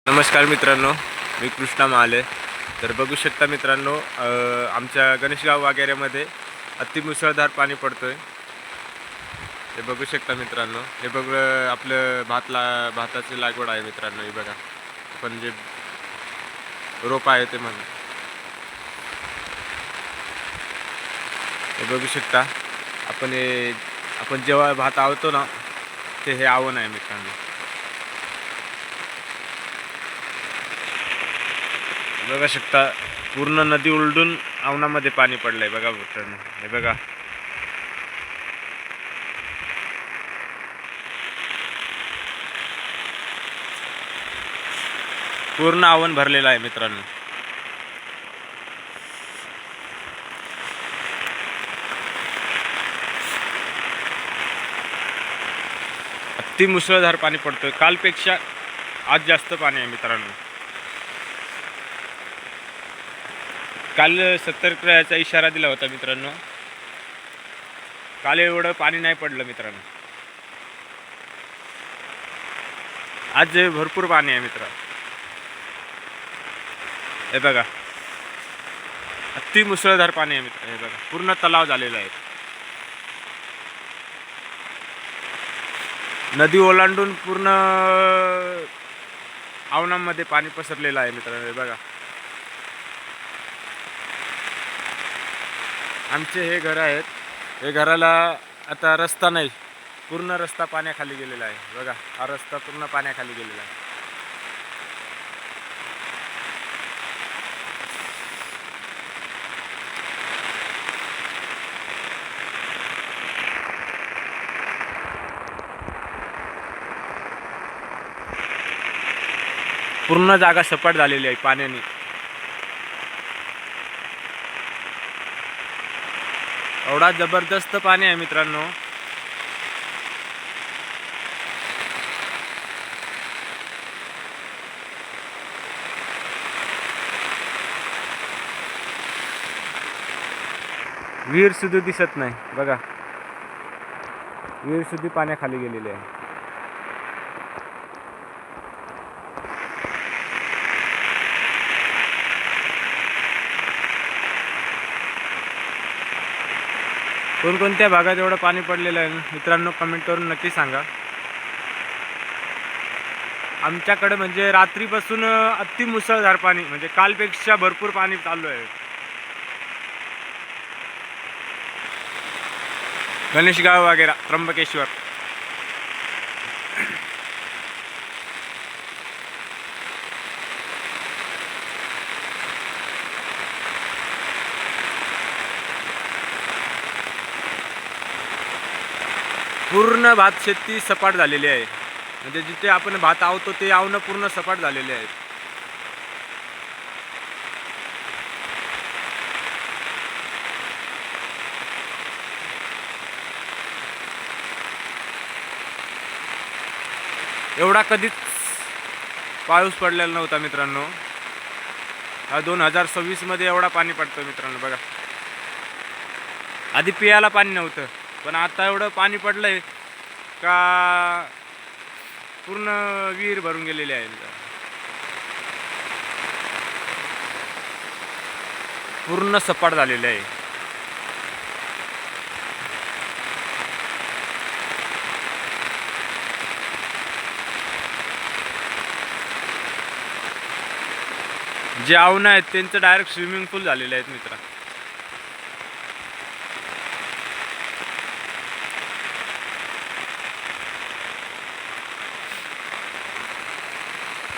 नमस्कार मित्रांनो, मी कृष्णा महाले. तर बघू शकता मित्रांनो, आमच्या गणेशगाव वगैरेमध्ये अतिमुसळधार पाणी पडतोय. हे बघू शकता मित्रांनो. हे बघ, आपलं भाताची लागवड आहे मित्रांनो. हे बघा, आपण जे रोप आहे ते म्हणा, हे बघू शकता. आपण जेव्हा भात आवतो ना, ते हे आवण आहे मित्रांनो. बघा शकता, पूर्ण नदी उलटून आवनामध्ये पाणी पडलंय. बघा मित्रांनो, हे बघा. पूर्ण आवण भरलेलं आहे मित्रांनो. अति मुसळधार पाणी पडतोय. कालपेक्षा आज जास्त पाणी आहे मित्रांनो. काल सतर्कतेचा इशारा दिला होता मित्रांनो. काल एवढं पाणी नाही पडलं मित्रांनो. आज भरपूर पाणी आहे मित्र. हे बघा, अति मुसळधार पाणी आहे मित्र. हे बघा, पूर्ण तलाव झालेला आहे. नदी ओलांडून पूर्ण आवनामध्ये पाणी पसरलेलं आहे मित्रांनो. हे बघा, आमचे हे घर आहेत. हे घराला आता रस्ता नाही, पूर्ण रस्ता पाण्याखाली गेलेला आहे. बघा, हा रस्ता पूर्ण पाण्याखाली गेलेला आहे. पूर्ण जागा सपाट झालेली आहे पाण्याने. एवढा जबरदस्त पाणी आहे मित्रांनो. विहीर सुद्धा दिसत नाही. बघा, विहीर सुद्धा पाण्याखाली गेलेली आहे. कोणकोणत्या भागात एवढं पाणी पडलेलं आहे मित्रांनो, कमेंट करून नक्की सांगा. आमच्याकडे म्हणजे रात्रीपासून अति मुसळधार पाणी, म्हणजे कालपेक्षा भरपूर पाणी चालू आहे. गणेशगाव वगैरे, त्र्यंबकेश्वर. पूर्ण भात शेती सपाट झालेली आहे. म्हणजे जिथे आपण भात आवतो ते आवणं पूर्ण सपाट झालेले आहेत. एवढा कधीच पाऊस पडलेला नव्हता मित्रांनो. हा 2026 मध्ये एवढा पाणी पडतं मित्रांनो. बघा, आधी पियाला पाणी नव्हतं, पण आता एवढं पाणी पडलंय का पूर्ण विहीर भरून गेलेली आहे. पूर्ण सपाट झालेले आहे. जे आवणं आहेत त्यांचं डायरेक्ट स्विमिंग पूल झालेले आहेत मित्र.